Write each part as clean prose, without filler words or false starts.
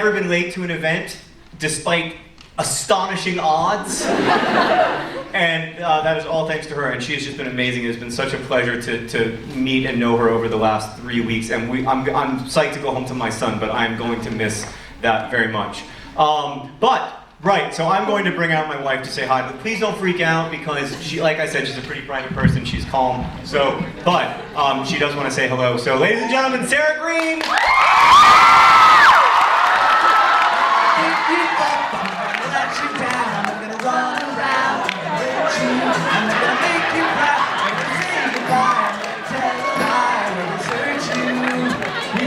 Never been late to an event, despite astonishing odds. And that is all thanks to her, and she has just been amazing. It has been such a pleasure to meet and know her over the last 3 weeks, and I'm psyched to go home to my son, but I'm going to miss that very much. Right, so I'm going to bring out my wife to say hi, but please don't freak out because she, like I said, she's a pretty private person, she's calm, but she does want to say hello. So ladies and gentlemen, Sarah Green!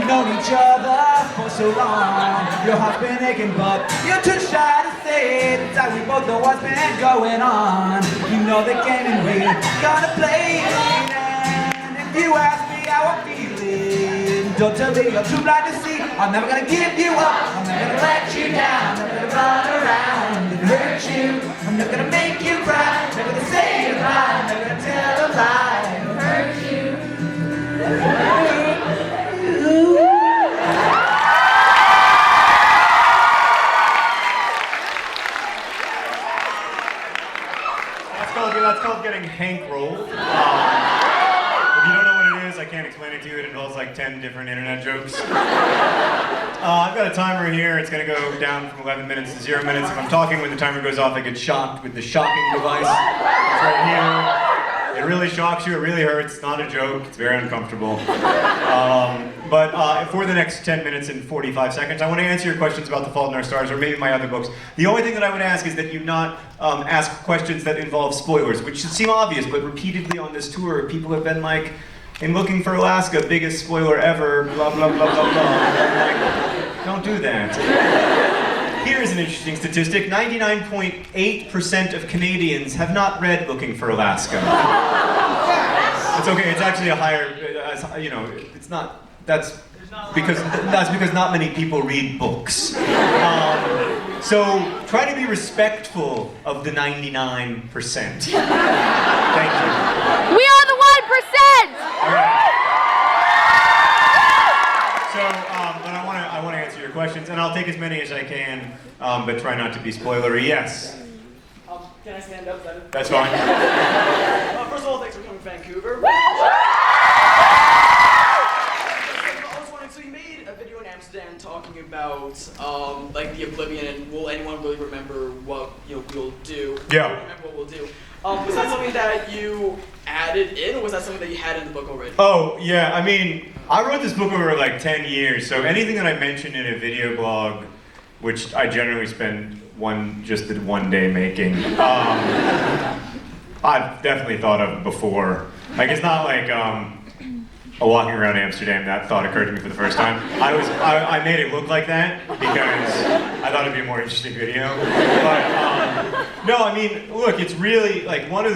Known each other for so long. Your heart's been aching, but you're too shy to say it. It's like we both know what's been going on. You know the game and we're gonna play it. And if you ask me how I'm feeling, don't tell me you're too blind to see. I'm never gonna give you up. I'm never gonna let you down. I'm never gonna run around and hurt you. I'm never gonna make you cry. Never gonna say goodbye. I'm never gonna tell a lie and hurt you. That's called getting Hank rolled. If you don't know what it is, I can't explain it to you. It involves like 10 different internet jokes. I've got a timer here. It's going to go down from 11 minutes to 0 minutes. If I'm talking when the timer goes off, I get shocked with the shocking device. It's right here. It really shocks you. It really hurts. It's not a joke. It's very uncomfortable. But for the next 10 minutes and 45 seconds, I want to answer your questions about The Fault in Our Stars, or maybe my other books. The only thing that I would ask is that you not ask questions that involve spoilers, which should seem obvious, but repeatedly on this tour, people have been like, in Looking for Alaska, biggest spoiler ever, blah, blah, blah, blah, blah. Like, don't do that. Here's an interesting statistic. 99.8% of Canadians have not read Looking for Alaska. It's okay, it's actually a higher, it's not, that's because not many people read books. So try to be respectful of the 99%. Thank you. We are the 1%! All right. So, but I want to answer your questions, and I'll take as many as I can, but try not to be spoilery. Yes? Can I stand up? That's fine. First of all, thanks for coming to Vancouver. So you made a video in Amsterdam talking about like the Oblivion and will anyone really remember what we'll do? Yeah. Remember what we'll do. Was that something that you added in, or was that something that you had in the book already? Oh yeah, I mean, I wrote this book over like 10 years, so anything that I mentioned in a video blog, which I generally spend just one day making, I've definitely thought of before. Like it's not like walking around Amsterdam, that thought occurred to me for the first time. I made it look like that because I thought it'd be a more interesting video. But no, I mean, look, it's really like one of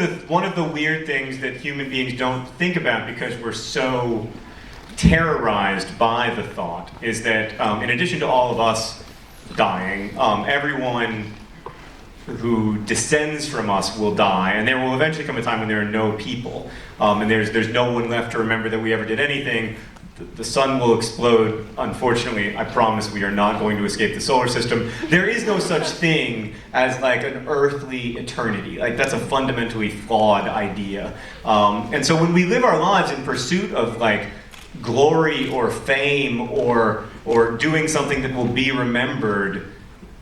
the weird things that human beings don't think about because we're so terrorized by the thought is that in addition to all of us dying, everyone who descends from us will die, and there will eventually come a time when there are no people, and there's no one left to remember that we ever did anything. The sun will explode. Unfortunately, I promise we are not going to escape the solar system. There is no such thing as like an earthly eternity. Like that's a fundamentally flawed idea. And so when we live our lives in pursuit of like glory or fame or doing something that will be remembered,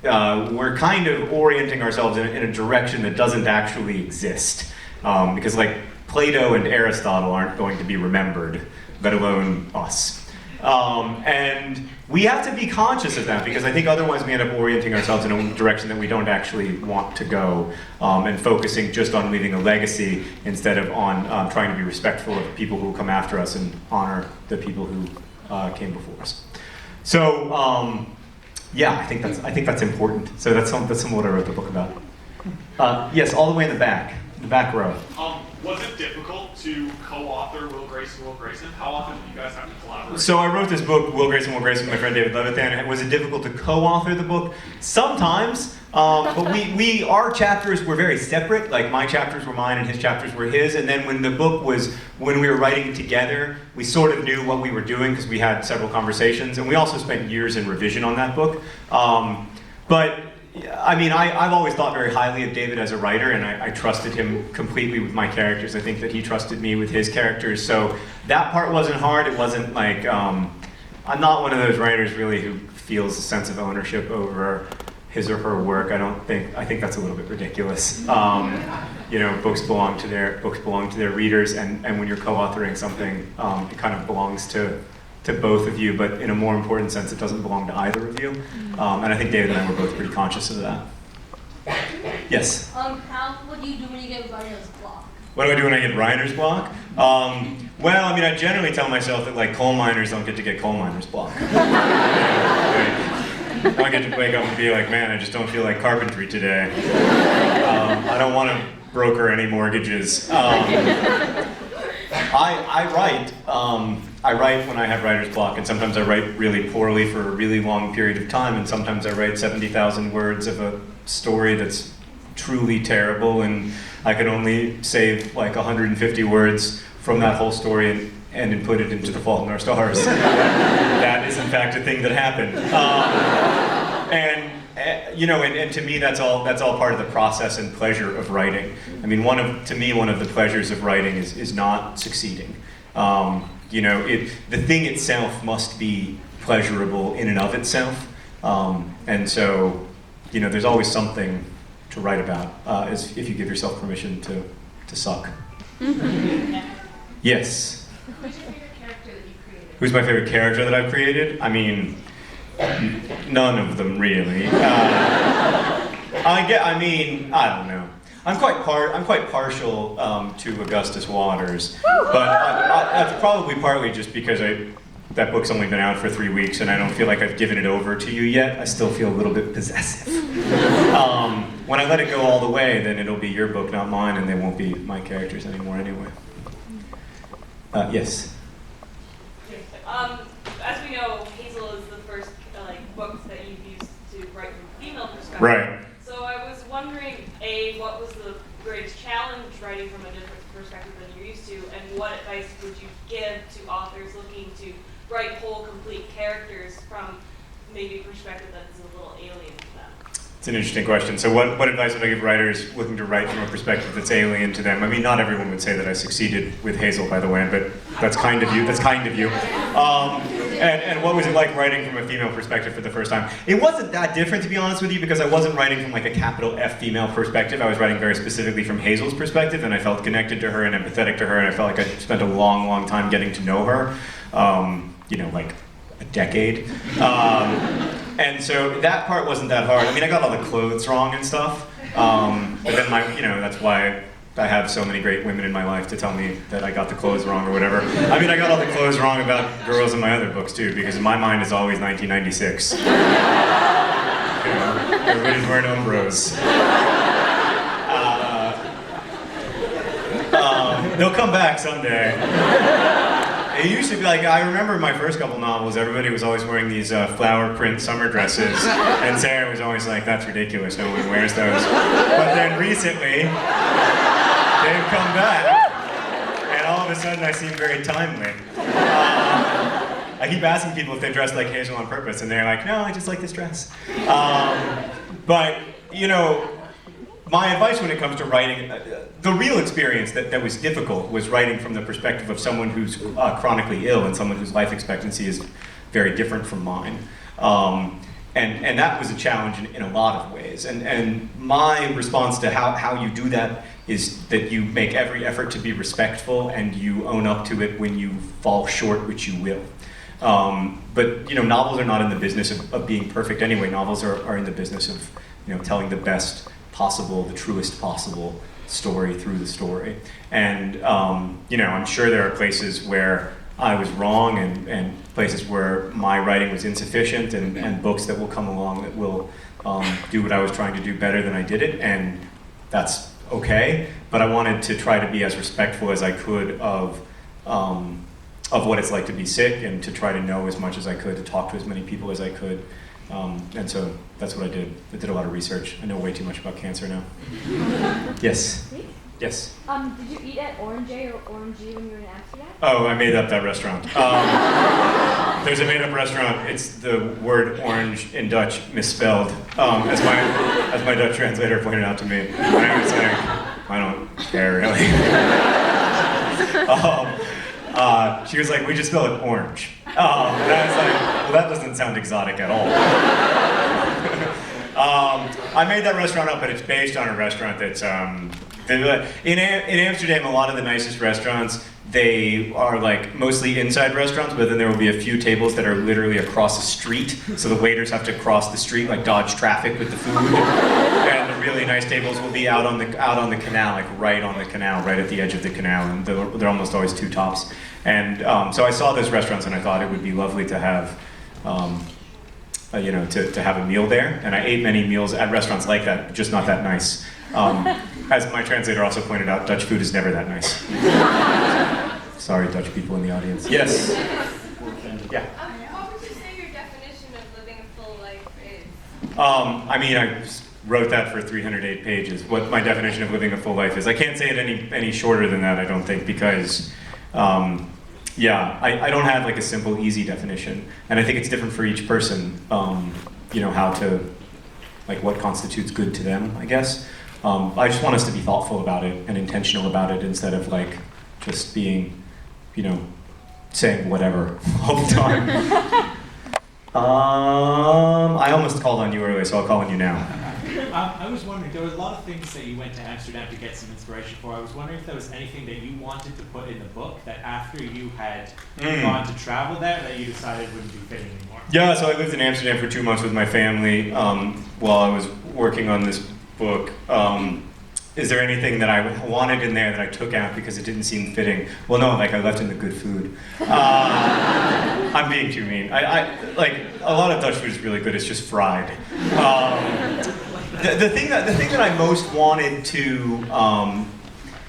we're kind of orienting ourselves in a direction that doesn't actually exist. Because like Plato and Aristotle aren't going to be remembered, let alone us. And we have to be conscious of that because I think otherwise we end up orienting ourselves in a direction that we don't actually want to go, and focusing just on leaving a legacy instead of on trying to be respectful of people who come after us and honor the people who came before us. So, yeah, I think that's important. So that's some what I wrote the book about. Yes, all the way in the back row. Was it difficult to co-author Will Grayson? How often do you guys have to collaborate? So I wrote this book, Will Grayson, with my friend David Levithan. Was it difficult to co-author the book? Sometimes, but our chapters were very separate. Like my chapters were mine and his chapters were his. And then when we were writing together, we sort of knew what we were doing because we had several conversations. And we also spent years in revision on that book. But I mean, I've always thought very highly of David as a writer, and I trusted him completely with my characters. I think that he trusted me with his characters, so that part wasn't hard. It wasn't like, I'm not one of those writers really who feels a sense of ownership over his or her work. I think that's a little bit ridiculous. You know, books belong to their readers, and when you're co-authoring something, it kind of belongs to both of you, but in a more important sense, it doesn't belong to either of you. And I think David and I were both pretty conscious of that. Yes? What do you do when you get writer's block? What do I do when I get writer's block? Well, I mean, I generally tell myself that like coal miners don't get to get coal miner's block. I don't get to wake up and be like, man, I just don't feel like carpentry today. I don't want to broker any mortgages. I write when I have writer's block, and sometimes I write really poorly for a really long period of time, and sometimes I write 70,000 words of a story that's truly terrible, and I could only save like 150 words from that whole story and input it into The Fault in Our Stars. That is in fact a thing that happened. You know, and to me that's all part of the process and pleasure of writing. I mean, one of the pleasures of writing is not succeeding. You know, the thing itself must be pleasurable in and of itself, and so, you know, there's always something to write about if you give yourself permission to suck. Yes. Who's your favorite character that you created? Who's my favorite character that I've created? I mean, none of them really. I don't know. I'm quite partial to Augustus Waters, but that's probably partly just because that book's only been out for 3 weeks and I don't feel like I've given it over to you yet. I still feel a little bit possessive. When I let it go all the way, then it'll be your book, not mine, and they won't be my characters anymore anyway. Yes? As we know, Hazel is the first books that you've used to write from a female perspective. Right. So I was wondering, A, what was the greatest challenge writing from a different perspective than you're used to, and what advice would you give to authors looking to write whole, complete characters from maybe a perspective that's a little alien to them? It's an interesting question. So what advice would I give writers looking to write from a perspective that's alien to them? I mean, not everyone would say that I succeeded with Hazel, by the way, but that's kind of you. That's kind of you. And what was it like writing from a female perspective for the first time? It wasn't that different, to be honest with you, because I wasn't writing from like a capital F female perspective. I was writing very specifically from Hazel's perspective, and I felt connected to her and empathetic to her, and I felt like I spent a long, long time getting to know her. You know, like a decade. And so that part wasn't that hard. I mean, I got all the clothes wrong and stuff, but then that's why I have so many great women in my life to tell me that I got the clothes wrong or whatever. I mean, I got all the clothes wrong about girls in my other books too, because in my mind it's always 1996. You know, everybody's wearing Umbros. They'll come back someday. It used to be like, I remember my first couple novels, everybody was always wearing these flower print summer dresses, and Sarah was always like, that's ridiculous, no one wears those. But then recently, they've come back, and all of a sudden I seem very timely. I keep asking people if they dress like Hazel on purpose, and they're like, no, I just like this dress. But, you know, my advice when it comes to writing, the real experience that was difficult was writing from the perspective of someone who's chronically ill and someone whose life expectancy is very different from mine. And that was a challenge in a lot of ways. And my response to how you do that is that you make every effort to be respectful and you own up to it when you fall short, which you will. But, you know, novels are not in the business of being perfect anyway. Novels are in the business of, you know, telling the best possible, the truest possible story through the story. And, you know, I'm sure there are places where I was wrong and places where my writing was insufficient and books that will come along that will do what I was trying to do better than I did it. And that's okay, but I wanted to try to be as respectful as I could of what it's like to be sick, and to try to know as much as I could, to talk to as many people as I could. And so that's what I did. I did a lot of research. I know way too much about cancer now. Yes. Me? Yes. Did you eat at Orange or Orangey when you were in Amsterdam? Oh, I made up that restaurant. There's a made-up restaurant. It's the word orange in Dutch misspelled, as my Dutch translator pointed out to me. And I was like, I don't care really. She was like, we just spell it orange. And I was like, well, that doesn't sound exotic at all. I made that restaurant up, but it's based on a restaurant that's in Amsterdam. A lot of the nicest restaurants, they are like mostly inside restaurants, but then there will be a few tables that are literally across the street, so the waiters have to cross the street, like dodge traffic with the food. And the really nice tables will be out on the canal, like right on the canal, right at the edge of the canal, and they're almost always two tops. And so I saw those restaurants, and I thought it would be lovely to have, to have a meal there. And I ate many meals at restaurants like that, just not that nice. As my translator also pointed out, Dutch food is never that nice. Sorry, Dutch people in the audience. Yes. Yeah. What would you say your definition of living a full life is? I mean, I wrote that for 308 pages. What my definition of living a full life is. I can't say it any shorter than that, I don't think, because I don't have like a simple, easy definition, and I think it's different for each person. How to, like, what constitutes good to them, I guess. I just want us to be thoughtful about it and intentional about it, instead of like just being, saying whatever all the time. I almost called on you earlier, so I'll call on you now. I was wondering, there were a lot of things that you went to Amsterdam to get some inspiration for. I was wondering if there was anything that you wanted to put in the book that after you had gone to travel there, that you decided wouldn't be fitting anymore. Yeah, so I lived in Amsterdam for 2 months with my family while I was working on this book. Is there anything that I wanted in there that I took out because it didn't seem fitting? Well, no, like I left in the good food. I'm being too mean. I like, a lot of Dutch food is really good. It's just fried. The thing that I most wanted to,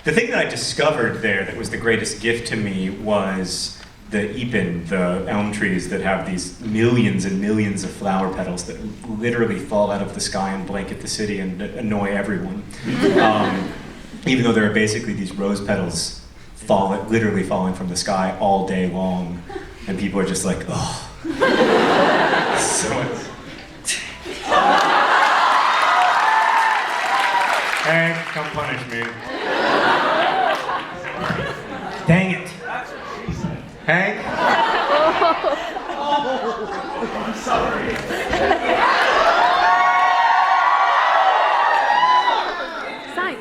the thing that I discovered there that was the greatest gift to me was the ipin, the elm trees that have these millions and millions of flower petals that literally fall out of the sky and blanket the city and annoy everyone. Even though there are basically these rose petals literally falling from the sky all day long, and people are just like, oh. Hank, come punish me. Dang it. Hank? I'm sorry. Sign.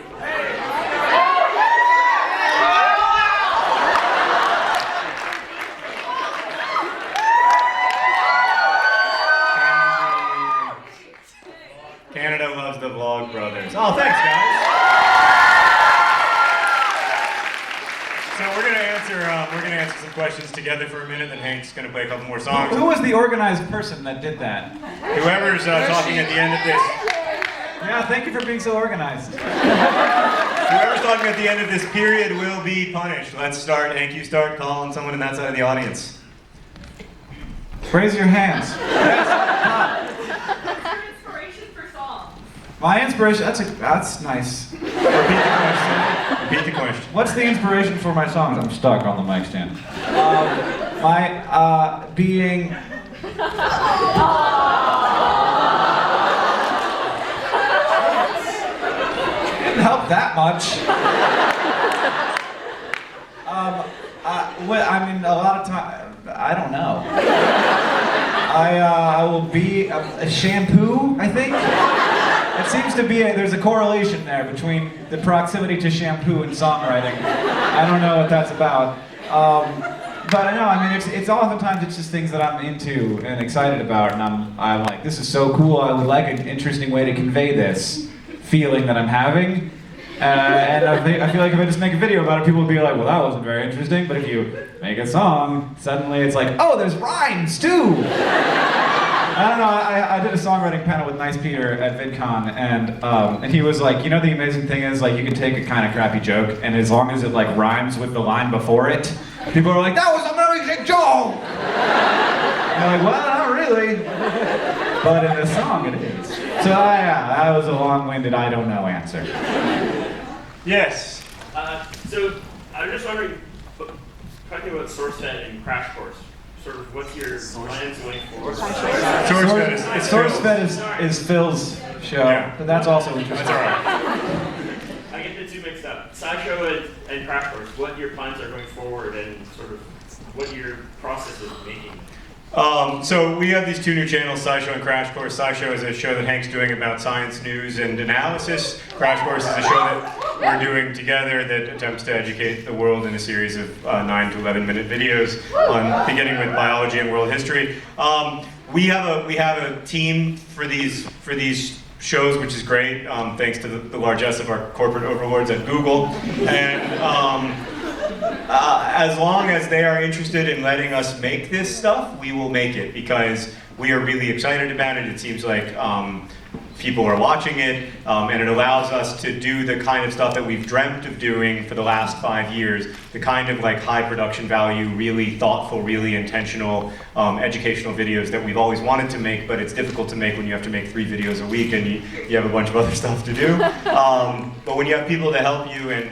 Canada loves the Vlog Brothers. Oh, thanks, guys. So we're gonna answer some questions together for a minute, then Hank's gonna play a couple more songs. Who was the organized person that did that? Whoever's talking at the end of this, Yeah, thank you for being so organized. whoever's talking at the end of this period will be punished. Let's start. Hank, you start calling someone in that side of the audience. Raise your hands. What's your inspiration for songs? My inspiration, that's nice. Repeat the question. Repeat the question. What's the inspiration for my songs? I'm stuck on the mic stand. Being... Didn't help that much. I mean, a lot of time, I don't know. I will be a shampoo, I think. It seems to be there's a correlation there between the proximity to shampoo and songwriting. I don't know what that's about. But I know, I mean, it's oftentimes it's just things that I'm into and excited about, and I'm like, this is so cool, I would like an interesting way to convey this feeling that I'm having. And I feel like if I just make a video about it, people will be like, well, that wasn't very interesting. But if you make a song, suddenly it's like, oh, there's rhymes too. I don't know. I did a songwriting panel with Nice Peter at VidCon, and he was like, you know, the amazing thing is like you can take a kind of crappy joke, and as long as it like rhymes with the line before it, people are like, that was an amazing joke. And they're like, well, not really, but in the song it is. So yeah, that was a long-winded I don't know answer. Yes. So I was just wondering, talking about SourceFed and Crash Course, sort of what's your plans going forward? SourceFed is Phil's show, Yeah. but that's also interesting. That's all right. I get the two mixed up. SciShow and Crash Course, what your plans are going forward and sort of what your process is making. So we have these two new channels, SciShow and Crash Course. SciShow is a show that Hank's doing about science, news, and analysis. Crash Course is a show that we're doing together that attempts to educate the world in a series of 9 to 11-minute videos, beginning with biology and world history. We have a team for these shows, which is great, thanks to the largesse of our corporate overlords at Google. And as long as they are interested in letting us make this stuff, we will make it because we are really excited about it. It seems like people are watching it, and it allows us to do the kind of stuff that we've dreamt of doing for the last 5 years, the kind of like high production value, really thoughtful, really intentional educational videos that we've always wanted to make, but it's difficult to make when you have to make 3 videos a week and you have a bunch of other stuff to do. But when you have people to help you and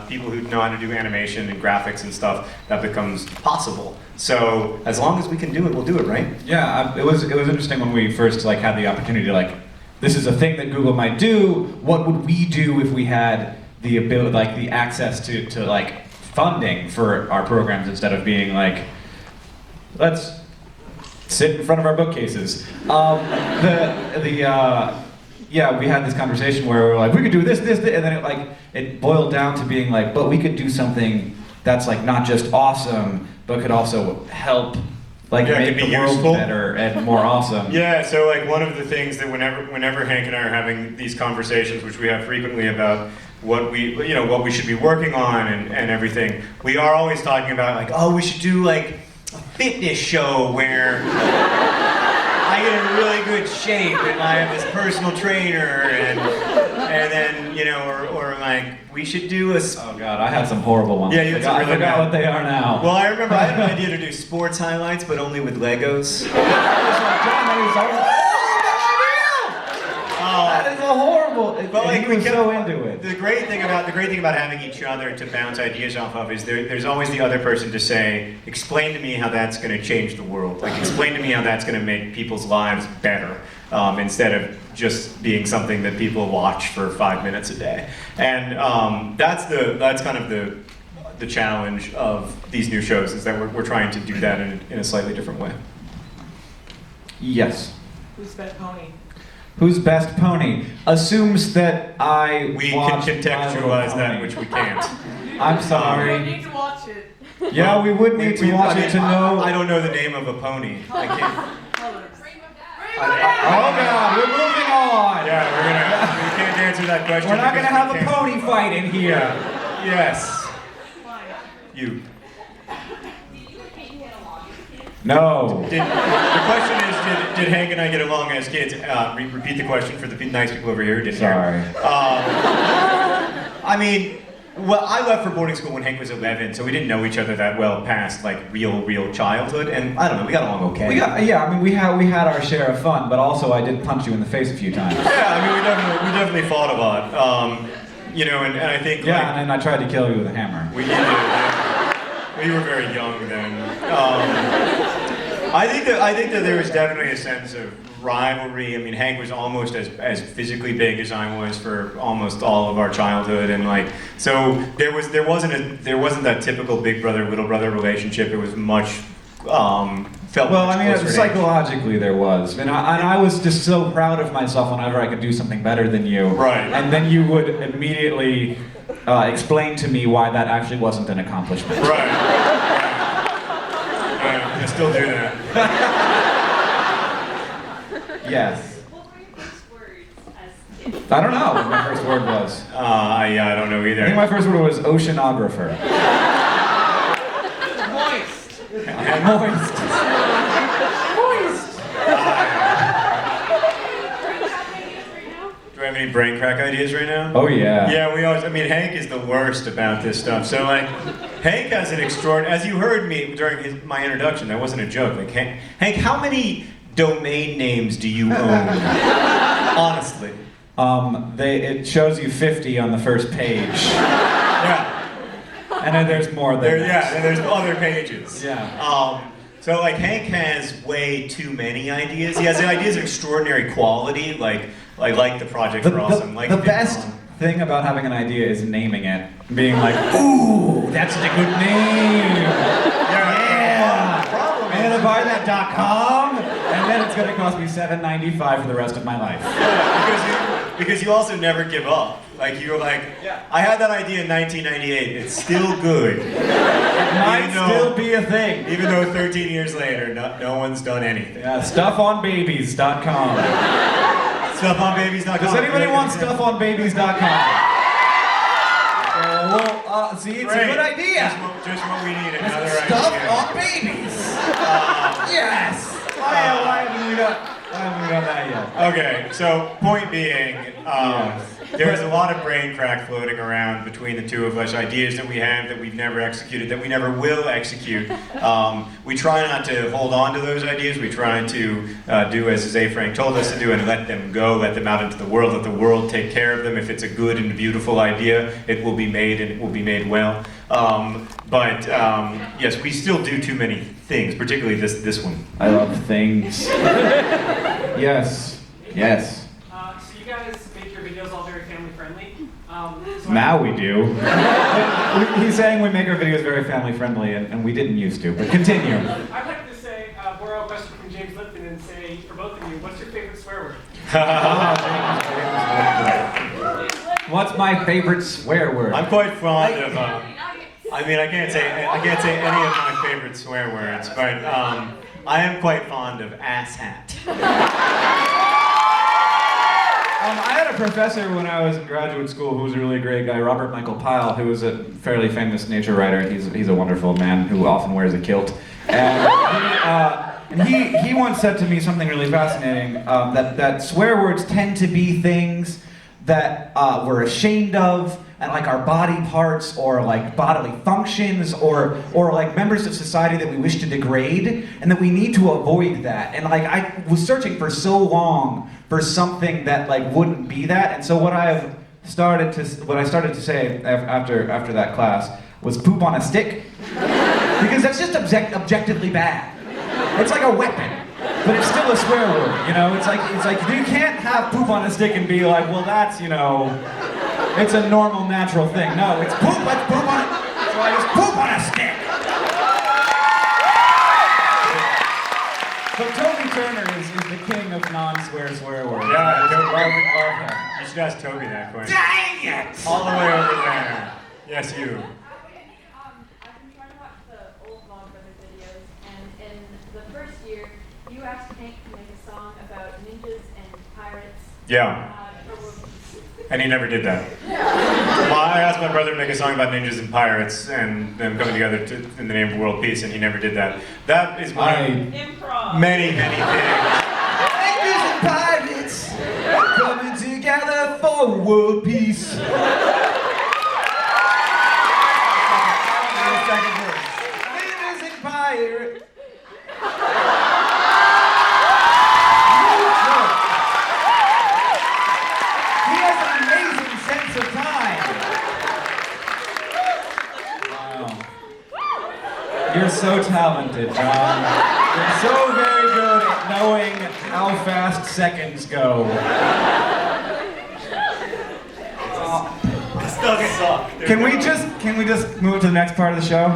people who know how to do animation and graphics and stuff, that becomes possible. So as long as we can do it, we'll do it, right? Yeah, it was interesting when we first like had the opportunity to like, this is a thing that Google might do. What would we do if we had the ability, like the access to like funding for our programs instead of being like, let's sit in front of our bookcases. Yeah, we had this conversation where we were like, we could do this, and then it boiled down to being like, but we could do something that's like not just awesome, but could also help. Like make the world better and more awesome. Yeah, so like one of the things that whenever Hank and I are having these conversations, which we have frequently about what we should be working on and everything, we are always talking about like, oh, we should do like a fitness show where I get in really good shape and I have this personal trainer and then or like we should do a. Oh God, I had some horrible ones. Yeah, you I forgot what they are now. Well, I remember I had an idea to do sports highlights, but only with Legos. That is a horrible. But like we were so into it. The great thing about having each other to bounce ideas off of is there's always the other person to say, explain to me how that's going to change the world. Like explain to me how that's going to make people's lives better, instead of just being something that people watch for 5 minutes a day. And that's kind of the challenge of these new shows is that we're trying to do that in a slightly different way. Yes. Who's best pony? Who's best pony assumes that I We can watched My contextualize Little that, Pony. which we can't. I'm We sorry. need to watch it. Yeah, we would need to watch it to know. I don't know the name of a pony. I can't. Oh God, we're moving on. Yeah, we can't answer that question. We're not gonna because have we a can't. pony fight in here. Yes. You. No. The question is, did Hank and I get along as kids? Repeat the question for the nice people over here who didn't Sorry. hear. I mean, well, I left for boarding school when Hank was 11, so we didn't know each other that well past like real childhood, and I don't know, we got along okay. We had our share of fun, but also I did punch you in the face a few times. Yeah, I mean, we definitely fought a lot. And I think Yeah, like, and then I tried to kill you with a hammer. we were very young then. I think that there was definitely a sense of rivalry. I mean, Hank was almost as physically big as I was for almost all of our childhood, and like so there wasn't that typical big brother little brother relationship. It was much felt. Well, much I mean, closer in age. psychologically there was, and I was just so proud of myself whenever I could do something better than you. Right. And then you would immediately explain to me why that actually wasn't an accomplishment. Right. I still do that. Yes. What were your first words as kids? I don't know what my first word was. I don't know either. I think my first word was oceanographer. Moist. And moist. Moist. we have any brain crack ideas right now? Oh yeah. Yeah, we always, I mean, Hank is the worst about this stuff. So, like, Hank has an extraordinary, as you heard me during my introduction, that wasn't a joke. Like, Hank, how many domain names do you own? Honestly. It shows you 50 on the first page. Yeah. And then there's more there. Yeah, and there's other pages. Yeah. So, like, Hank has way too many ideas. He has ideas of extraordinary quality, like the Project for Awesome. Like the best thing about having an idea is naming it. Being like, ooh, that's a good name. Yeah. I'm gonna buy that.com, and then it's gonna cost me $7.95 for the rest of my life. Yeah, because you also never give up. Like, you're like, I had that idea in 1998. It's still good. It might still be a thing. Even though 13 years later, no one's done anything. Yeah, stuffonbabies.com. Stuffonbabies.com. Does anybody want stuffonbabies.com? See, it's a good idea. Just what we need. Another Stuff idea. on babies. Yes. Why haven't we done that yet? Okay, so point being, there's a lot of brain crack floating around between the two of us, ideas that we have that we've never executed, that we never will execute. We try not to hold on to those ideas. We try to do as A. Frank told us to do and let them go, let them out into the world, let the world take care of them. If it's a good and beautiful idea, it will be made and it will be made well. Yes, we still do too many things, particularly this one. I love things. Yes. Yes. So you guys make your videos all very family friendly. Now we do. He's saying we make our videos very family friendly, and we didn't used to, but continue. I'd like to say, borrow a question from James Lipton and say, for both of you, what's your favorite swear word? What's my favorite swear word? I'm quite fond of. I mean, I can't say any of my favorite swear words, but I am quite fond of asshat. I had a professor when I was in graduate school who was a really great guy, Robert Michael Pyle, who was a fairly famous nature writer. He's a wonderful man who often wears a kilt. And he once said to me something really fascinating, that swear words tend to be things that we're ashamed of, and like our body parts or like bodily functions or like members of society that we wish to degrade, and that we need to avoid that. And like I was searching for so long for something that like wouldn't be that, and so what I started to say after that class was poop on a stick, because that's just objectively bad. It's like a weapon. But it's still a swear word, you know? It's like you can't have poop on a stick and be like, well, that's, you know, it's a normal, natural thing. No, it's poop, let's poop on it. So I just poop on a stick. So Toby Turner is the king of non-swear words. Yeah, love him. You should ask Toby that question. Dang it! All the way over there. Yes, you. I've been trying to watch the old Vlog Brothers videos, and in the first year, you asked Hank to make a song about ninjas and pirates. Yeah. For World Peace. And he never did that. Well, I asked my brother to make a song about ninjas and pirates and them coming together in the name of world peace, and he never did that. That is one of Improv. many, many things. Ninjas and pirates coming together for world peace. Ninjas and pirates. He has an amazing sense of time. Wow. You're so talented, John. You're so very good at knowing how fast seconds go. This does suck. Can we just move to the next part of the show?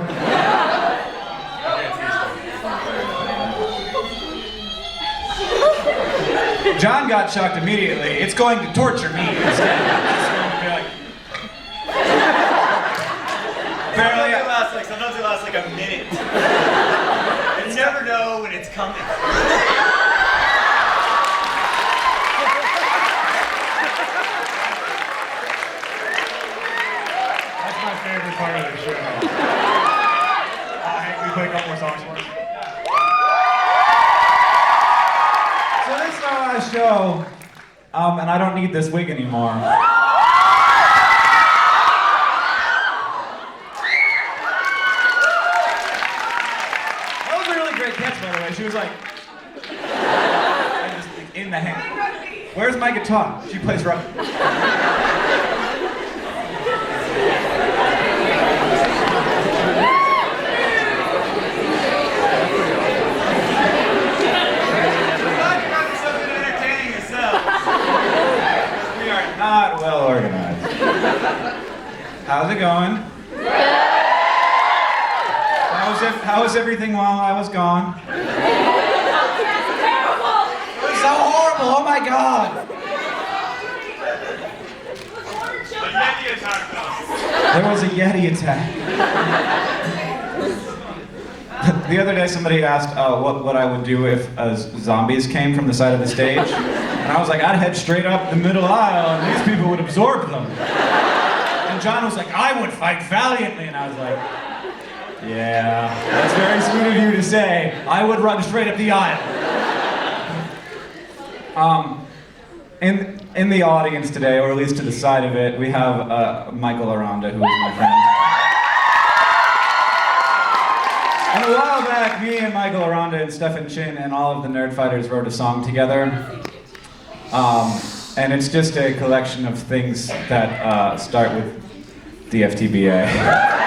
John got shocked immediately. It's going to torture me instead. It's going to be like... Sometimes it lasts like a minute. You never know when it's coming. That's my favorite part of the show. Hank, we play a couple more songs for us. So this is our last show. And I don't need this wig anymore. That was a really great catch, by the way. She was like, and just like, in the hand. Where's my guitar? She plays rugby. Not well organized. How's it going? How was everything while I was gone? It was so horrible, oh my god! A Yeti attack though. There was a Yeti attack. The other day somebody asked what I would do if zombies came from the side of the stage. And I was like, I'd head straight up the middle aisle and these people would absorb them. And John was like, I would fight valiantly. And I was like, yeah, that's very sweet of you to say. I would run straight up the aisle. In the audience today, or at least to the side of it, we have Michael Aranda, who is my friend. And a while back, me and Michael Aranda and Stefan Chin and all of the Nerdfighters wrote a song together. And it's just a collection of things that start with the FTBA.